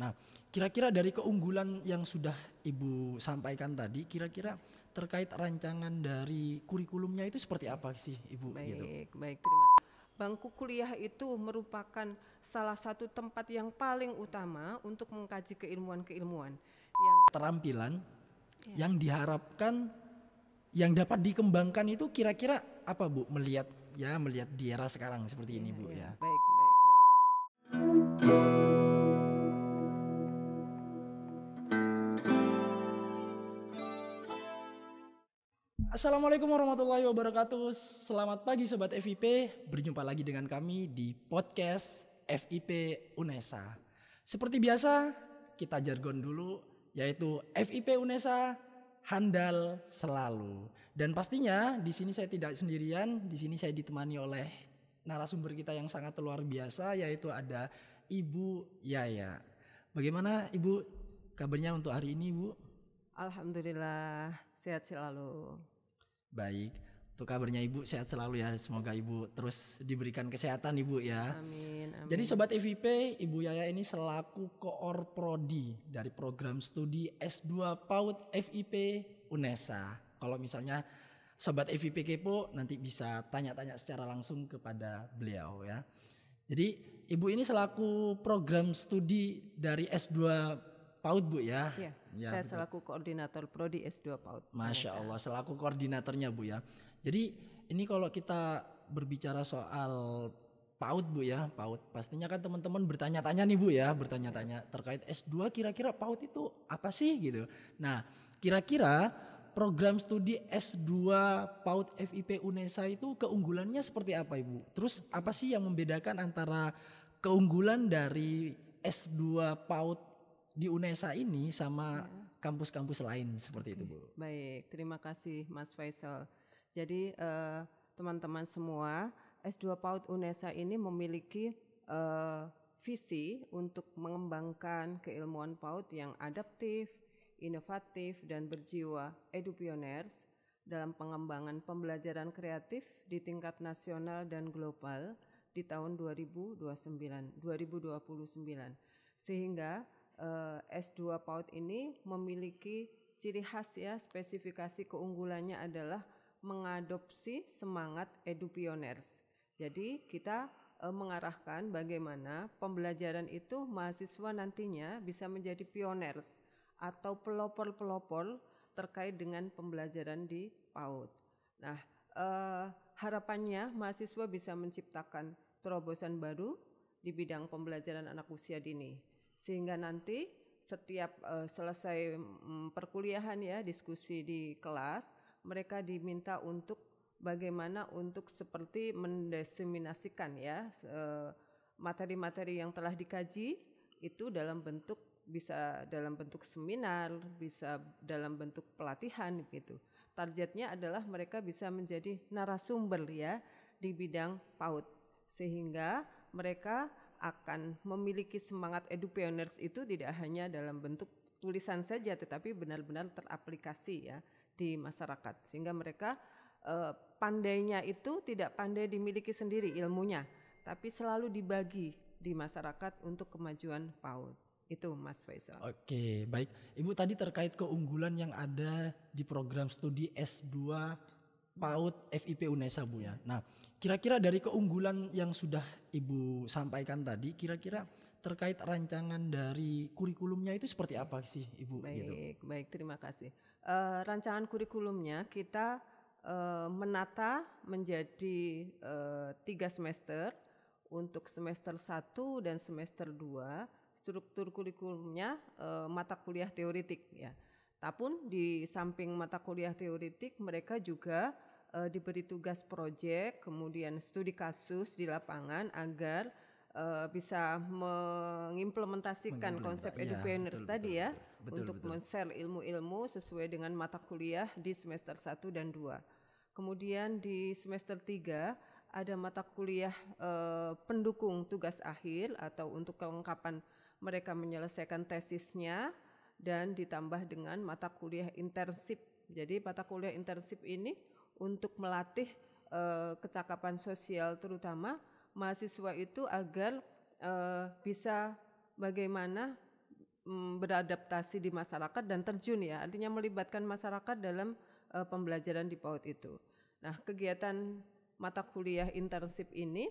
Nah, kira-kira dari keunggulan yang sudah Ibu sampaikan tadi, kira-kira terkait rancangan dari kurikulumnya itu seperti apa sih Ibu? Gitu. Baik, terima kasih. Bangku kuliah itu merupakan salah satu tempat yang paling utama untuk mengkaji keilmuan-keilmuan yang Keterampilan yang diharapkan yang dapat dikembangkan itu kira-kira apa Bu? Melihat di era sekarang seperti ini Bu ya. baik. Assalamualaikum warahmatullahi wabarakatuh. Selamat pagi Sobat FIP. Berjumpa lagi dengan kami di podcast FIP UNESA. Seperti biasa kita jargon dulu, yaitu FIP UNESA handal selalu. Dan pastinya di sini saya tidak sendirian. Di sini saya ditemani oleh narasumber kita yang sangat luar biasa, yaitu ada Ibu Yaya. Bagaimana Ibu kabarnya untuk hari ini Bu? Alhamdulillah sehat selalu. Baik, untuk kabarnya Ibu sehat selalu ya. Semoga Ibu terus diberikan kesehatan Ibu ya. Amin. Jadi Sobat FIP, Ibu Yaya ini selaku koor prodi dari program studi S2 PAUD FIP UNESA. Kalau misalnya Sobat FIP kepo nanti bisa tanya-tanya secara langsung kepada beliau ya. Jadi Ibu ini selaku program studi dari S2 PAUD Bu ya. Ya, saya betul. Selaku koordinator prodi S2 PAUD. Masya Allah, selaku koordinatornya Bu ya. Jadi ini kalau kita berbicara soal PAUD Bu ya, PAUD pastinya kan teman-teman bertanya-tanya nih Bu ya, bertanya-tanya terkait S2 kira-kira PAUD itu apa sih gitu. Nah, kira-kira program studi S2 PAUD FIP UNESA itu keunggulannya seperti apa Ibu? Terus apa sih yang membedakan antara keunggulan dari S2 PAUD di UNESA ini sama kampus-kampus lain seperti itu Bu? Baik, terima kasih Mas Faisal. Jadi teman-teman semua, S2 PAUD UNESA ini memiliki visi untuk mengembangkan keilmuan PAUD yang adaptif, inovatif, dan berjiwa edupioners dalam pengembangan pembelajaran kreatif di tingkat nasional dan global di tahun 2029. Sehingga S2 PAUD ini memiliki ciri khas ya, spesifikasi keunggulannya adalah mengadopsi semangat edupioners. Jadi kita mengarahkan bagaimana pembelajaran itu mahasiswa nantinya bisa menjadi pioners atau pelopor-pelopor terkait dengan pembelajaran di PAUD. Nah, harapannya mahasiswa bisa menciptakan terobosan baru di bidang pembelajaran anak usia dini. Sehingga nanti setiap selesai perkuliahan ya, diskusi di kelas, mereka diminta untuk bagaimana untuk seperti mendeseminasikan ya materi-materi yang telah dikaji itu dalam bentuk, bisa dalam bentuk seminar, bisa dalam bentuk pelatihan gitu. Targetnya adalah mereka bisa menjadi narasumber ya di bidang PAUD, sehingga mereka akan memiliki semangat edupioners itu tidak hanya dalam bentuk tulisan saja, tetapi benar-benar teraplikasi ya di masyarakat, sehingga mereka pandainya itu tidak pandai dimiliki sendiri ilmunya, tapi selalu dibagi di masyarakat untuk kemajuan PAUD. Itu Mas Faisal. Oke, baik. Ibu tadi terkait keunggulan yang ada di program studi S2 PAUD FIP UNESA Bu ya. Nah, kira-kira dari keunggulan yang sudah Ibu sampaikan tadi, kira-kira terkait rancangan dari kurikulumnya itu seperti apa sih Ibu? Baik, terima kasih. Rancangan kurikulumnya kita menata menjadi 3 semester. Untuk semester 1 dan semester 2, struktur kurikulumnya mata kuliah teoretik ya. Tapi di samping mata kuliah teoretik, mereka juga diberi tugas proyek, kemudian studi kasus di lapangan agar bisa mengimplementasikan konsep edupioners tadi ya, untuk men-share ilmu-ilmu sesuai dengan mata kuliah di semester 1 dan 2. Kemudian di semester 3 ada mata kuliah pendukung tugas akhir atau untuk kelengkapan mereka menyelesaikan tesisnya, dan ditambah dengan mata kuliah internship. Jadi mata kuliah internship ini untuk melatih kecakapan sosial terutama mahasiswa itu agar bisa bagaimana beradaptasi di masyarakat dan terjun ya, artinya melibatkan masyarakat dalam pembelajaran di PAUD itu. Nah, kegiatan mata kuliah internship ini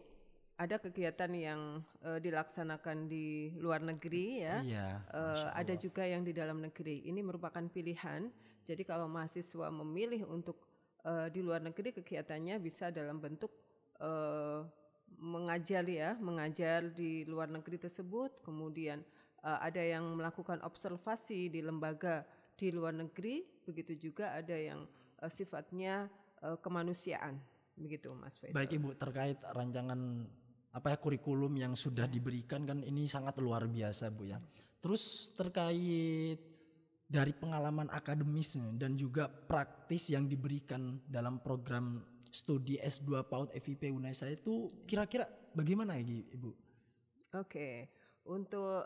ada kegiatan yang dilaksanakan di luar negeri ya, Iya, Masya ada Allah. juga yang di dalam negeri. Ini merupakan pilihan. Jadi kalau mahasiswa memilih untuk di luar negeri, kegiatannya bisa dalam bentuk eh, mengajar ya, mengajar di luar negeri tersebut, kemudian ada yang melakukan observasi di lembaga di luar negeri, begitu juga ada yang sifatnya kemanusiaan, begitu Mas Faisal. Baik Ibu, terkait rancangan kurikulum yang sudah diberikan kan ini sangat luar biasa Bu ya. Terus terkait dari pengalaman akademisnya dan juga praktis yang diberikan dalam program studi S2 PAUD FIP UNESA itu kira-kira bagaimana ya Ibu? Oke, untuk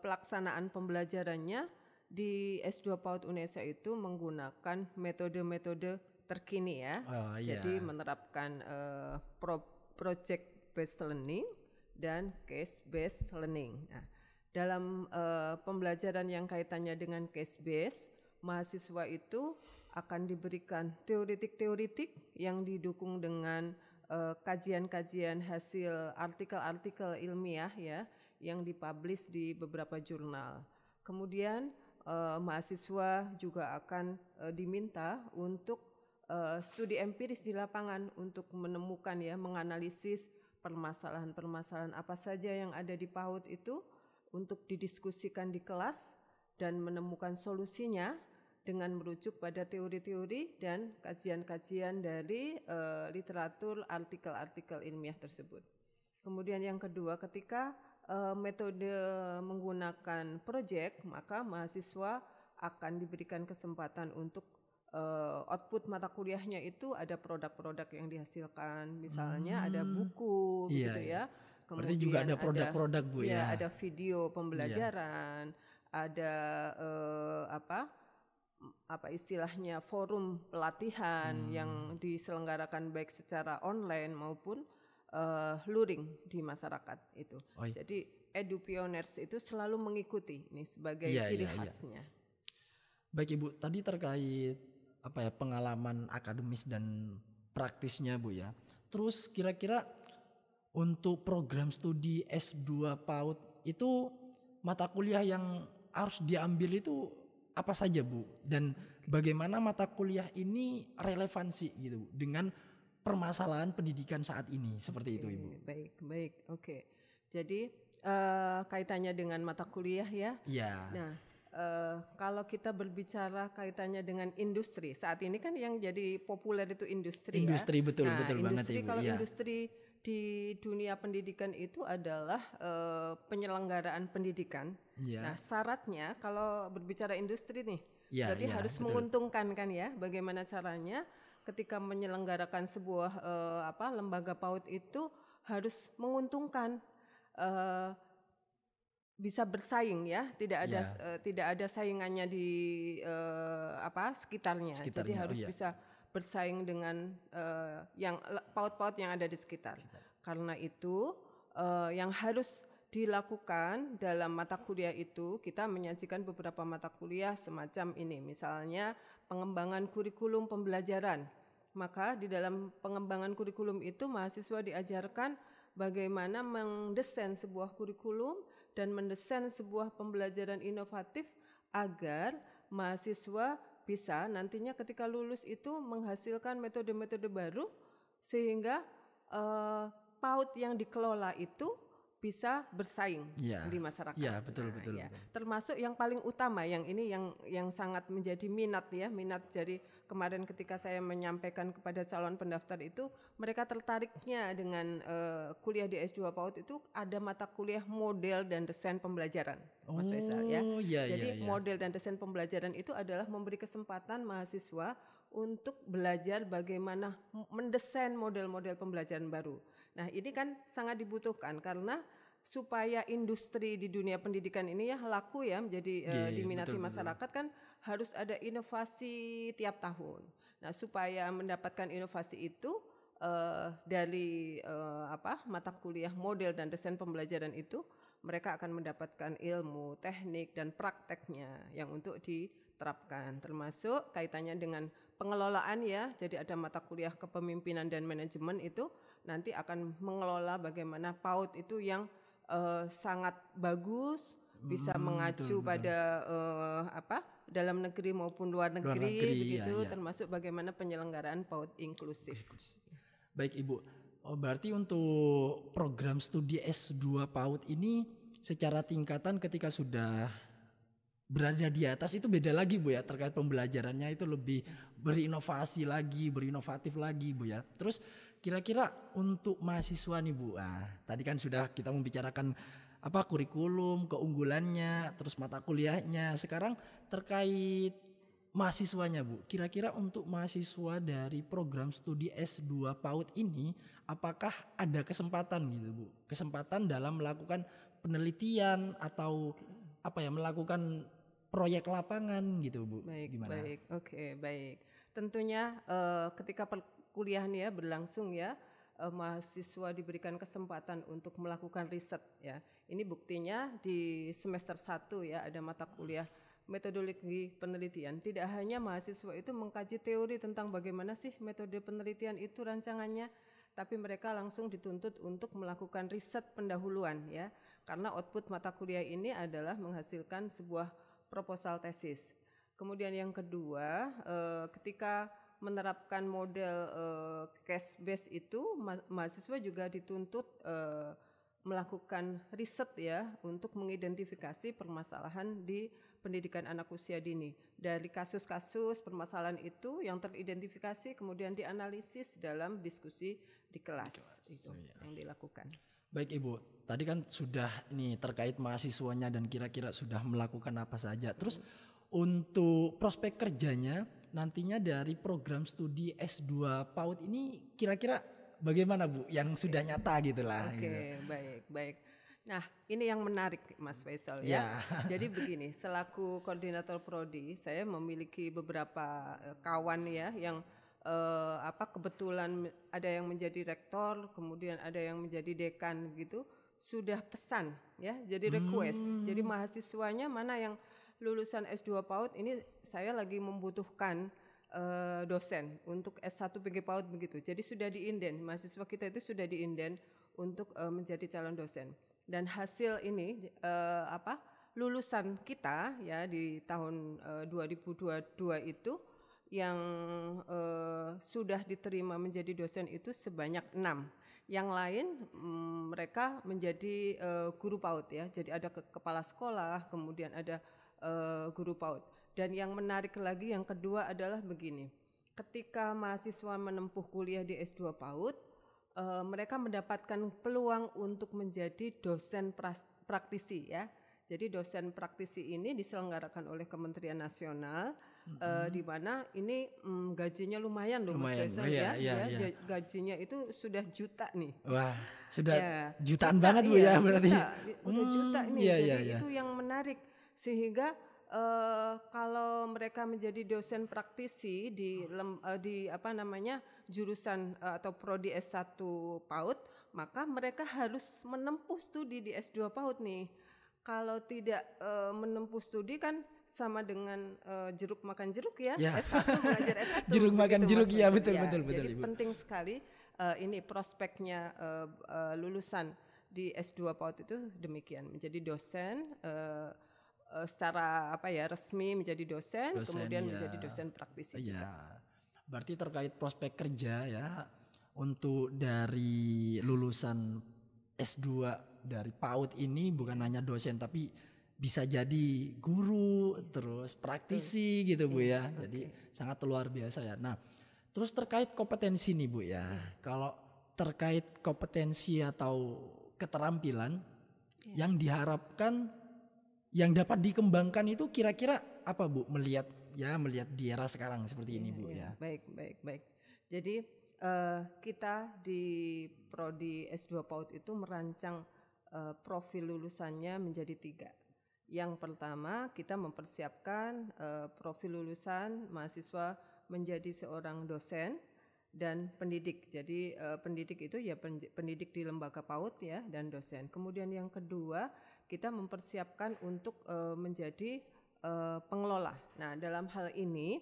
pelaksanaan pembelajarannya di S2 PAUD UNESA itu menggunakan metode-metode terkini ya. Oh, iya. Jadi menerapkan project based learning dan case based learning. Nah, dalam pembelajaran yang kaitannya dengan case based, mahasiswa itu akan diberikan teoretik-teoretik yang didukung dengan kajian-kajian hasil artikel-artikel ilmiah ya yang dipublish di beberapa jurnal. Kemudian mahasiswa juga akan diminta untuk studi empiris di lapangan untuk menemukan ya, menganalisis permasalahan-permasalahan apa saja yang ada di PAUD itu untuk didiskusikan di kelas dan menemukan solusinya dengan merujuk pada teori-teori dan kajian-kajian dari literatur artikel-artikel ilmiah tersebut. Kemudian yang kedua, ketika metode menggunakan proyek, maka mahasiswa akan diberikan kesempatan untuk output mata kuliahnya itu ada produk-produk yang dihasilkan, misalnya ada buku, Iya, begitu iya. ya. Berarti juga ada produk-produk Bu ya. Ada video pembelajaran, ada apa istilahnya forum pelatihan yang diselenggarakan baik secara online maupun luring di masyarakat itu. Oh, iya. Jadi EduPioners itu selalu mengikuti ini sebagai Iya, ciri iya, iya. khasnya. Baik Ibu, tadi terkait pengalaman akademis dan praktisnya Bu ya. Terus kira-kira untuk program studi S2 PAUD itu mata kuliah yang harus diambil itu apa saja Bu? Dan bagaimana mata kuliah ini relevansi gitu dengan permasalahan pendidikan saat ini seperti itu Ibu? Baik, oke. Jadi kaitannya dengan mata kuliah ya. Iya. Nah, kalau kita berbicara kaitannya dengan industri, saat ini kan yang jadi populer itu industri ya. Industri betul industri, banget Ibu. kalau Ya. industri di dunia pendidikan itu adalah penyelenggaraan pendidikan. Ya. Nah, syaratnya kalau berbicara industri nih, Ya, berarti ya, harus betul. menguntungkan kan ya. Bagaimana caranya ketika menyelenggarakan sebuah lembaga PAUD itu harus menguntungkan, bisa bersaing ya, tidak ada saingannya di sekitarnya. Jadi harus bisa bersaing dengan yang PAUD-PAUD yang ada di sekitar. Karena itu yang harus dilakukan dalam mata kuliah itu, kita menyajikan beberapa mata kuliah semacam ini, misalnya pengembangan kurikulum pembelajaran. Maka di dalam pengembangan kurikulum itu mahasiswa diajarkan bagaimana mendesain sebuah kurikulum dan mendesain sebuah pembelajaran inovatif agar mahasiswa bisa nantinya ketika lulus itu menghasilkan metode-metode baru sehingga PAUD yang dikelola itu bisa bersaing di masyarakat. Ya, betul. Termasuk yang paling utama yang ini yang sangat menjadi minat jadi kemarin ketika saya menyampaikan kepada calon pendaftar itu mereka tertariknya dengan kuliah di S2 PAUD itu ada mata kuliah model dan desain pembelajaran, Mas Faisal ya. Jadi model dan desain pembelajaran itu adalah memberi kesempatan mahasiswa untuk belajar bagaimana mendesain model-model pembelajaran baru. Nah, ini kan sangat dibutuhkan karena supaya industri di dunia pendidikan ini ya laku ya menjadi diminati masyarakat kan harus ada inovasi tiap tahun. Nah, supaya mendapatkan inovasi itu dari mata kuliah model dan desain pembelajaran itu, mereka akan mendapatkan ilmu, teknik dan prakteknya yang untuk diterapkan, termasuk kaitannya dengan pengelolaan ya. Jadi ada mata kuliah kepemimpinan dan manajemen itu nanti akan mengelola bagaimana PAUD itu yang sangat bagus, bisa mengacu Betul, betul. pada dalam negeri maupun luar Luar negeri negeri, ya, begitu, ya. termasuk bagaimana penyelenggaraan PAUD inklusif. Baik Ibu, berarti untuk program studi S2 PAUD ini secara tingkatan ketika sudah berada di atas itu beda lagi Bu ya, terkait pembelajarannya itu lebih berinovasi lagi, berinovatif lagi Bu ya. Terus kira-kira untuk mahasiswa nih Bu, tadi kan sudah kita membicarakan kurikulum, keunggulannya, terus mata kuliahnya. Sekarang terkait mahasiswanya Bu, kira-kira untuk mahasiswa dari program studi S2 PAUD ini apakah ada kesempatan gitu Bu? Kesempatan dalam melakukan penelitian atau melakukan proyek lapangan gitu Bu? Baik, Gimana? baik, oke, baik. Tentunya ketika perkuliahan ya berlangsung ya, mahasiswa diberikan kesempatan untuk melakukan riset ya. Ini buktinya di semester 1 ya ada mata kuliah metodologi penelitian. Tidak hanya mahasiswa itu mengkaji teori tentang bagaimana sih metode penelitian itu rancangannya, tapi mereka langsung dituntut untuk melakukan riset pendahuluan ya. Karena output mata kuliah ini adalah menghasilkan sebuah proposal tesis. Kemudian yang kedua, ketika menerapkan model case base itu, mahasiswa juga dituntut melakukan riset ya untuk mengidentifikasi permasalahan di pendidikan anak usia dini. Dari kasus-kasus permasalahan itu yang teridentifikasi kemudian dianalisis dalam diskusi di kelas. Itu yang dilakukan. Baik Ibu, tadi kan sudah ini terkait mahasiswanya dan kira-kira sudah melakukan apa saja. Terus untuk prospek kerjanya nantinya dari program studi S2 PAUD ini kira-kira bagaimana Bu? Yang sudah nyata gitulah. Oke, Gitu. baik. Nah, ini yang menarik Mas Faisal ya. Jadi begini, selaku koordinator prodi, saya memiliki beberapa kawan ya yang kebetulan ada yang menjadi rektor, kemudian ada yang menjadi dekan gitu, sudah pesan ya, jadi request. Jadi mahasiswanya mana yang lulusan S2 PAUD ini saya lagi membutuhkan dosen untuk S1 PG PAUD begitu. Jadi sudah diinden, mahasiswa kita itu sudah diinden untuk menjadi calon dosen. Dan hasil ini lulusan kita ya di tahun 2022 itu yang sudah diterima menjadi dosen itu sebanyak 6. Yang lain mereka menjadi guru PAUD ya. Jadi ada kepala sekolah, kemudian ada guru PAUD. Dan yang menarik lagi yang kedua adalah begini. Ketika mahasiswa menempuh kuliah di S2 PAUD, mereka mendapatkan peluang untuk menjadi dosen praktisi ya. Jadi dosen praktisi ini diselenggarakan oleh Kementerian Nasional, di mana ini gajinya lumayan loh Mas Faisal ya. Gajinya itu sudah juta nih. Wah, sudah ya, jutaan banget Bu ya berarti. Udah juta nih. Jadi itu yang menarik sehingga kalau mereka menjadi dosen praktisi di jurusan atau prodi S1 PAUD, maka mereka harus menempuh studi di S2 PAUD nih. Kalau tidak menempuh studi kan sama dengan jeruk makan jeruk ya. S1 belajar S1. Jeruk makan jeruk ya, betul. Jadi Ibu. penting sekali ini prospeknya lulusan di S2 PAUD itu demikian, menjadi dosen secara resmi menjadi dosen kemudian menjadi dosen praktisi juga. Berarti terkait prospek kerja ya untuk dari lulusan S2 dari PAUD ini bukan hanya dosen tapi bisa jadi guru terus praktisi gitu Bu ya. Jadi sangat luar biasa ya. Nah, terus terkait kompetensi nih Bu ya. Kalau terkait kompetensi atau keterampilan yang diharapkan yang dapat dikembangkan itu kira-kira apa Bu melihat di era sekarang seperti ini Bu ya. Baik. Jadi kita di prodi S2 PAUD itu merancang profil lulusannya menjadi 3. Yang pertama kita mempersiapkan profil lulusan mahasiswa menjadi seorang dosen dan pendidik. Jadi pendidik itu ya pendidik di lembaga PAUD ya dan dosen. Kemudian yang kedua kita mempersiapkan untuk menjadi pengelola. Nah, dalam hal ini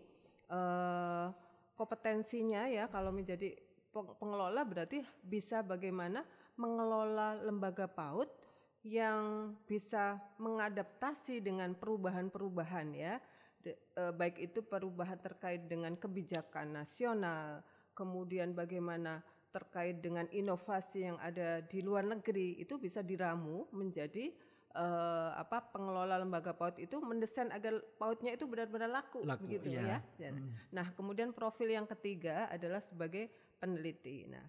kompetensinya ya kalau menjadi pengelola berarti bisa bagaimana mengelola lembaga PAUD yang bisa mengadaptasi dengan perubahan-perubahan ya, baik itu perubahan terkait dengan kebijakan nasional, kemudian bagaimana terkait dengan inovasi yang ada di luar negeri, itu bisa diramu menjadi pengelola lembaga PAUD itu mendesain agar PAUD-nya itu benar-benar laku begitu ya. Nah, kemudian profil yang ketiga adalah sebagai peneliti. Nah,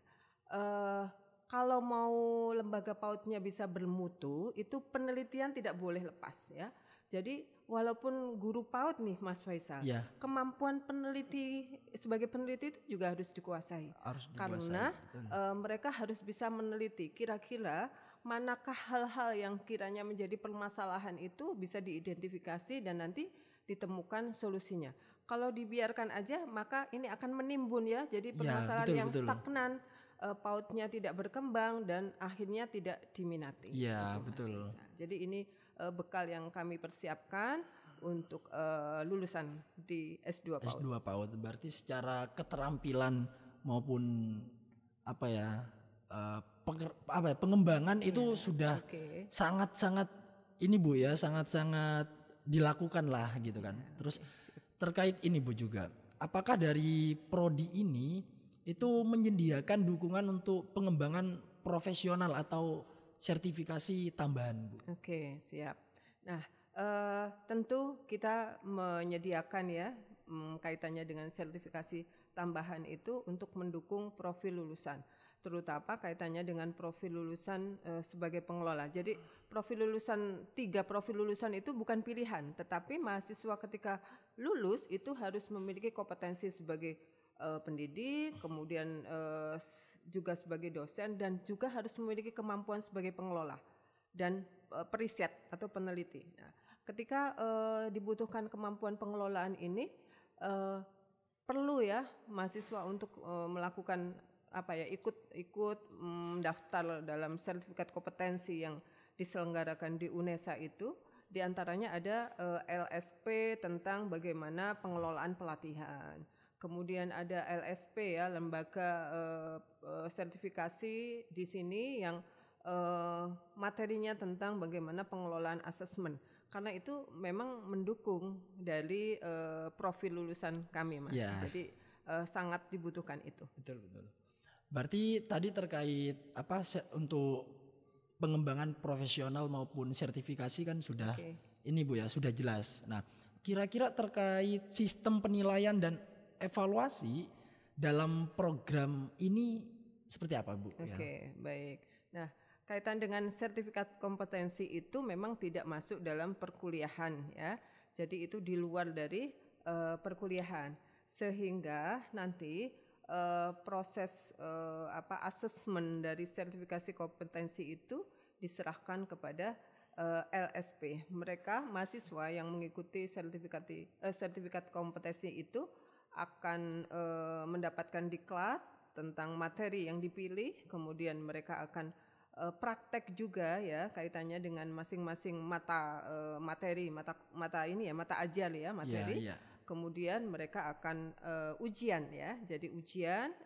kalau mau lembaga PAUD-nya bisa bermutu, itu penelitian tidak boleh lepas ya. Jadi walaupun guru PAUD nih Mas Faisal, kemampuan peneliti sebagai peneliti itu juga harus dikuasai. Karena mereka harus bisa meneliti kira-kira manakah hal-hal yang kiranya menjadi permasalahan itu bisa diidentifikasi dan nanti ditemukan solusinya. Kalau dibiarkan aja maka ini akan menimbun ya, jadi permasalahan stagnan, PAUD-nya tidak berkembang dan akhirnya tidak diminati. Iya, betul. Jadi ini bekal yang kami persiapkan untuk lulusan di S2 PAUD. S2 PAUD berarti secara keterampilan maupun pengembangan itu sudah sangat-sangat ini Bu ya, sangat-sangat dilakukan lah gitu kan. Terus terkait ini Bu juga, apakah dari prodi ini itu menyediakan dukungan untuk pengembangan profesional atau sertifikasi tambahan Bu? Oke, siap. Nah, tentu kita menyediakan ya kaitannya dengan sertifikasi tambahan itu untuk mendukung profil lulusan, terutama kaitannya dengan profil lulusan sebagai pengelola. Jadi profil lulusan, 3 profil lulusan itu bukan pilihan, tetapi mahasiswa ketika lulus itu harus memiliki kompetensi sebagai pendidik, kemudian juga sebagai dosen, dan juga harus memiliki kemampuan sebagai pengelola dan periset atau peneliti. Nah, ketika dibutuhkan kemampuan pengelolaan ini, perlu ya mahasiswa untuk melakukan ikut daftar dalam sertifikat kompetensi yang diselenggarakan di UNESA itu. Di antaranya ada LSP tentang bagaimana pengelolaan pelatihan. Kemudian ada LSP ya, lembaga sertifikasi di sini yang materinya tentang bagaimana pengelolaan asesmen. Karena itu memang mendukung dari profil lulusan kami Mas. Jadi sangat dibutuhkan itu. Betul. Berarti tadi terkait untuk pengembangan profesional maupun sertifikasi kan sudah ini Bu ya, sudah jelas. Nah, kira-kira terkait sistem penilaian dan evaluasi dalam program ini seperti apa Bu? Baik. Nah, kaitan dengan sertifikat kompetensi itu memang tidak masuk dalam perkuliahan ya. Jadi itu di luar dari perkuliahan. Sehingga nanti proses asesmen dari sertifikasi kompetensi itu diserahkan kepada LSP. Mereka mahasiswa yang mengikuti sertifikat kompetensi itu akan mendapatkan diklat tentang materi yang dipilih, kemudian mereka akan praktek juga ya kaitannya dengan masing-masing mata materi, mata ajar ya materi. Kemudian mereka akan ujian ya. Jadi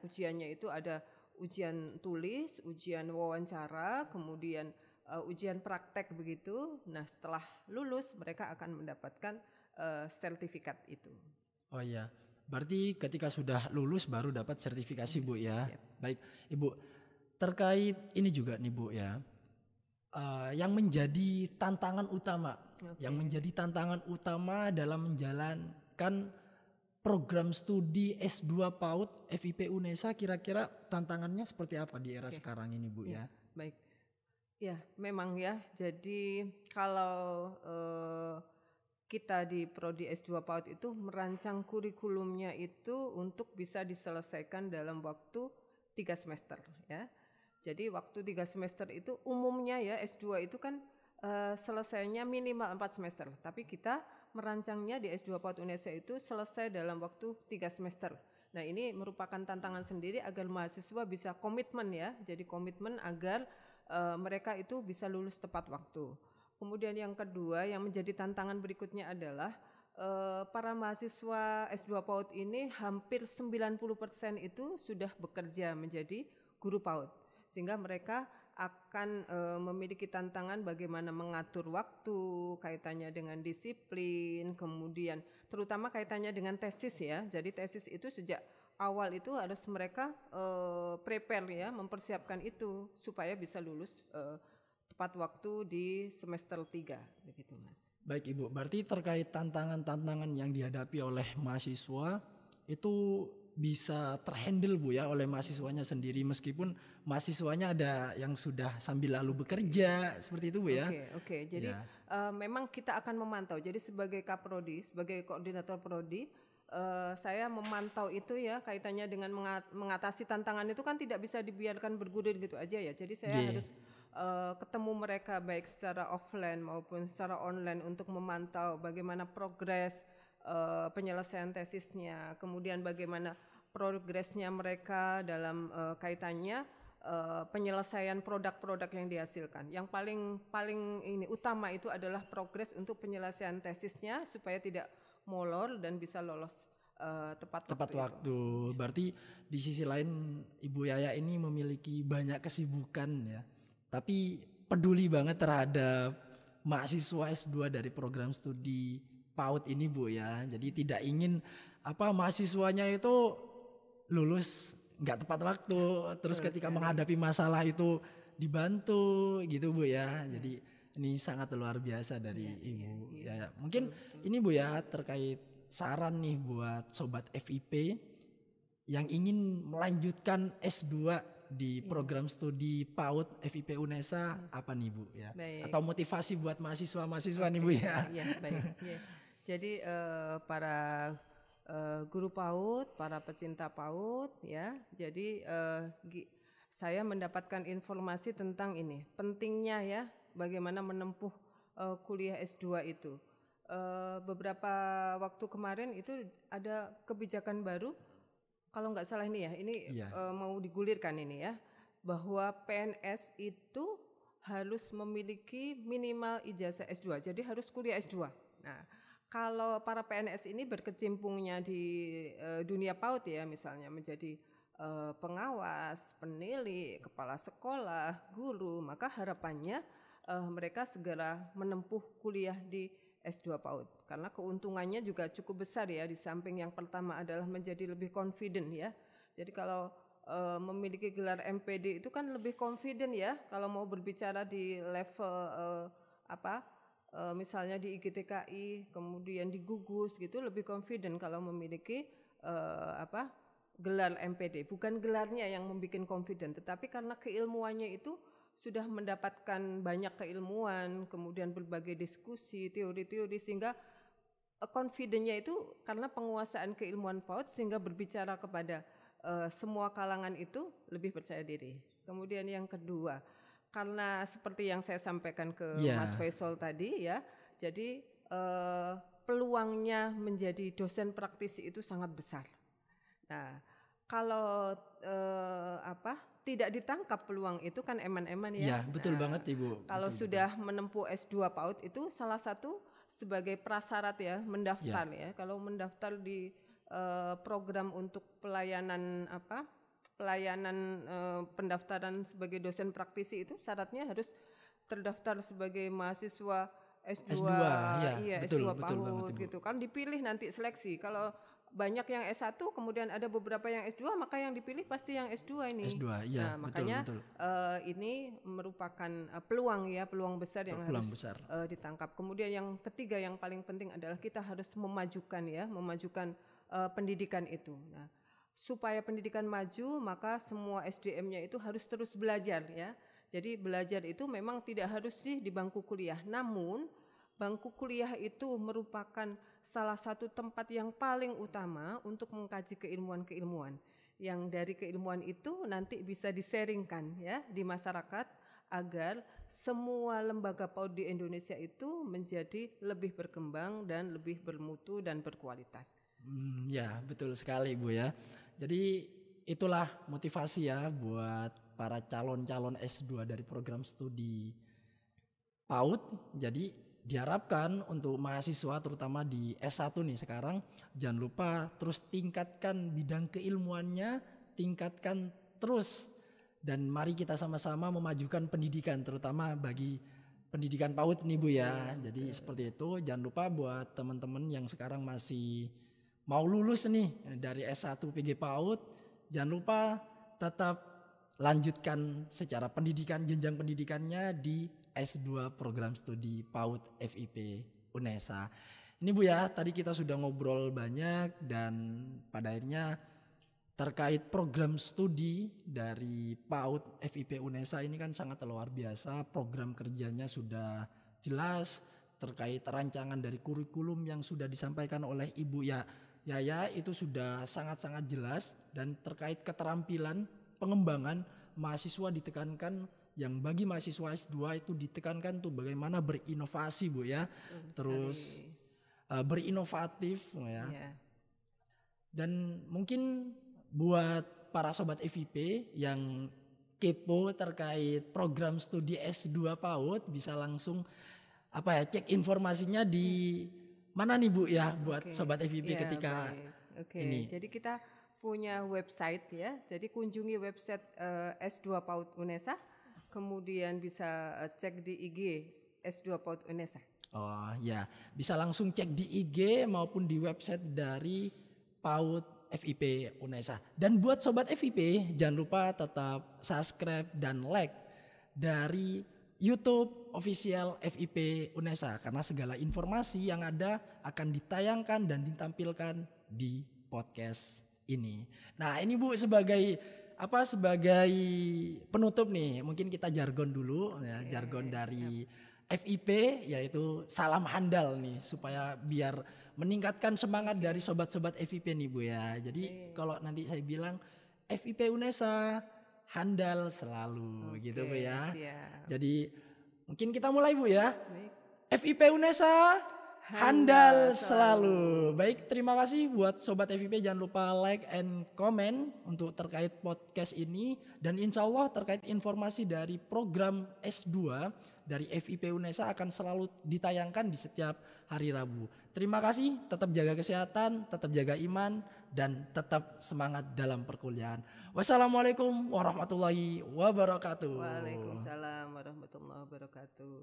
ujiannya itu ada ujian tulis, ujian wawancara, kemudian ujian praktek begitu. Nah, setelah lulus mereka akan mendapatkan sertifikat itu. Oh iya. Berarti ketika sudah lulus baru dapat sertifikasi Bu ya. Siap. Baik, Ibu. Terkait ini juga nih Bu ya. Yang menjadi tantangan utama dalam menjalankan program studi S2 PAUD FIP UNESA, kira-kira tantangannya seperti apa di era sekarang ini Bu ya? Baik. Ya, memang ya. Jadi kalau kita di Prodi S2 PAUD itu merancang kurikulumnya itu untuk bisa diselesaikan dalam waktu 3 semester ya. Jadi waktu 3 semester itu umumnya ya S2 itu kan selesainya minimal 4 semester. Tapi kita merancangnya di S2 PAUD UNESA itu selesai dalam waktu 3 semester. Nah, ini merupakan tantangan sendiri agar mahasiswa bisa komitmen ya. Jadi komitmen agar mereka itu bisa lulus tepat waktu. Kemudian yang kedua yang menjadi tantangan berikutnya adalah para mahasiswa S2 PAUD ini hampir 90% itu sudah bekerja menjadi guru PAUD. Sehingga mereka akan memiliki tantangan bagaimana mengatur waktu, kaitannya dengan disiplin, kemudian terutama kaitannya dengan tesis ya. Jadi tesis itu sejak awal itu harus mereka prepare ya, mempersiapkan itu supaya bisa lulus tepat waktu di semester 3 begitu Mas. Baik Ibu, berarti terkait tantangan-tantangan yang dihadapi oleh mahasiswa itu bisa terhandle Bu ya oleh mahasiswanya sendiri, meskipun mahasiswanya ada yang sudah sambil lalu bekerja seperti itu Bu ya. Oke. Jadi Ya. memang kita akan memantau. Jadi sebagai Kaprodi, sebagai koordinator prodi, saya memantau itu ya kaitannya dengan mengatasi tantangan itu kan tidak bisa dibiarkan bergulir gitu aja ya. Jadi saya Oke. harus ketemu mereka baik secara offline maupun secara online untuk memantau bagaimana progres penyelesaian tesisnya, kemudian bagaimana progresnya mereka dalam kaitannya penyelesaian produk-produk yang dihasilkan. Yang paling ini utama itu adalah progres untuk penyelesaian tesisnya supaya tidak molor dan bisa lolos tepat waktu. Berarti di sisi lain Ibu Yaya ini memiliki banyak kesibukan ya. Tapi peduli banget terhadap mahasiswa S2 dari program studi PAUD ini Bu ya. Jadi tidak ingin mahasiswanya itu lulus nggak tepat waktu, terus ketika menghadapi masalah itu dibantu gitu Bu ya. Jadi ini sangat luar biasa dari Ibu Yaya. Mungkin ini Bu ya terkait saran nih buat sobat FIP yang ingin melanjutkan S2 di program studi PAUD FIP UNESA apa nih Bu ya? Baik. Atau motivasi buat mahasiswa-mahasiswa nih Bu ya? Iya, baik. Ya. Jadi para guru PAUD, para pecinta PAUD ya. Jadi saya mendapatkan informasi tentang ini, pentingnya ya bagaimana menempuh kuliah S2 itu. Beberapa waktu kemarin itu ada kebijakan baru, kalau nggak salah ini ya, ini mau digulirkan ini ya, bahwa PNS itu harus memiliki minimal ijazah S2, jadi harus kuliah S2. Nah, kalau para PNS ini berkecimpungnya di dunia PAUD ya, misalnya menjadi pengawas, penilai, kepala sekolah, guru, maka harapannya mereka segera menempuh kuliah di S2 PAUD karena keuntungannya juga cukup besar ya, di samping yang pertama adalah menjadi lebih confident ya. Jadi kalau memiliki gelar MPD itu kan lebih confident ya kalau mau berbicara di level misalnya di IGTKI, kemudian di Gugus gitu, lebih confident kalau memiliki gelar MPD. Bukan gelarnya yang membuat confident, tetapi karena keilmuannya itu sudah mendapatkan banyak keilmuan, kemudian berbagai diskusi, teori-teori, sehingga confident-nya itu karena penguasaan keilmuan PAUD sehingga berbicara kepada semua kalangan itu lebih percaya diri. Kemudian yang kedua, karena seperti yang saya sampaikan ke Mas Faisal tadi ya, jadi peluangnya menjadi dosen praktisi itu sangat besar. Nah, kalau tidak ditangkap peluang itu kan eman-eman ya. Iya, betul banget Ibu. Kalau sudah menempuh S2 PAUD itu salah satu sebagai prasyarat ya mendaftar ya. Kalau mendaftar di program untuk pelayanan pendaftaran sebagai dosen praktisi itu syaratnya harus terdaftar sebagai mahasiswa S2 ya, betul, S2 betul banget, PAUD Ibu. gitu kan, dipilih nanti seleksi. Kalau banyak yang S1 kemudian ada beberapa yang S2, maka yang dipilih pasti yang S2 ini. S2, iya, nah, makanya betul. Ini merupakan peluang besar yang harus ditangkap. Kemudian yang ketiga yang paling penting adalah kita harus memajukan pendidikan itu. Nah, supaya pendidikan maju maka semua SDM-nya itu harus terus belajar ya. Jadi belajar itu memang tidak harus di bangku kuliah, namun bangku kuliah itu merupakan salah satu tempat yang paling utama untuk mengkaji keilmuan-keilmuan. Yang dari keilmuan itu nanti bisa disaringkan ya di masyarakat agar semua lembaga PAUD di Indonesia itu menjadi lebih berkembang dan lebih bermutu dan berkualitas. Ya, betul sekali Bu ya. Jadi itulah motivasi ya buat para calon-calon S2 dari program studi PAUD. Jadi diharapkan untuk mahasiswa terutama di S1 nih sekarang, jangan lupa terus tingkatkan bidang keilmuannya, tingkatkan terus, dan mari kita sama-sama memajukan pendidikan terutama bagi pendidikan PAUD nih Bu ya. Jadi seperti itu, jangan lupa buat teman-teman yang sekarang masih mau lulus nih dari S1 PG PAUD, jangan lupa tetap lanjutkan secara pendidikan, jenjang pendidikannya di S2 program studi PAUD FIP UNESA. Ini Bu ya, tadi kita sudah ngobrol banyak dan pada akhirnya terkait program studi dari PAUD FIP UNESA ini kan sangat luar biasa. Program kerjanya sudah jelas, terkait rancangan dari kurikulum yang sudah disampaikan oleh Ibu Yaya itu sudah sangat-sangat jelas, dan terkait keterampilan pengembangan mahasiswa ditekankan, yang bagi mahasiswa S2 itu ditekankan tuh bagaimana berinovasi Bu ya. Terus berinovatif ya. Dan mungkin buat para sobat FIP yang kepo terkait program studi S2 PAUD bisa langsung cek informasinya di mana nih Bu ya buat sobat FIP ketika ini. Jadi kita punya website ya. Jadi kunjungi website S2 PAUD UNESA, kemudian bisa cek di IG S2 PAUD UNESA. Oh ya, bisa langsung cek di IG maupun di website dari PAUD FIP UNESA. Dan buat sobat FIP jangan lupa tetap subscribe dan like dari YouTube official FIP UNESA, karena segala informasi yang ada akan ditayangkan dan ditampilkan di podcast ini. Nah ini Bu sebagai penutup nih, mungkin kita jargon dulu ya, jargon dari FIP yaitu salam handal nih, supaya biar meningkatkan semangat dari sobat-sobat FIP nih Bu ya. Jadi kalau nanti saya bilang FIP UNESA handal selalu gitu Bu ya. Siap. Jadi mungkin kita mulai Bu ya. FIP UNESA handal selalu. Baik, terima kasih buat sobat FIP, jangan lupa like and comment untuk terkait podcast ini, dan insya Allah terkait informasi dari program S2 dari FIP UNESA akan selalu ditayangkan di setiap hari Rabu. Terima kasih, tetap jaga kesehatan, tetap jaga iman, dan tetap semangat dalam perkuliahan. Wassalamualaikum warahmatullahi wabarakatuh. Waalaikumsalam warahmatullahi wabarakatuh.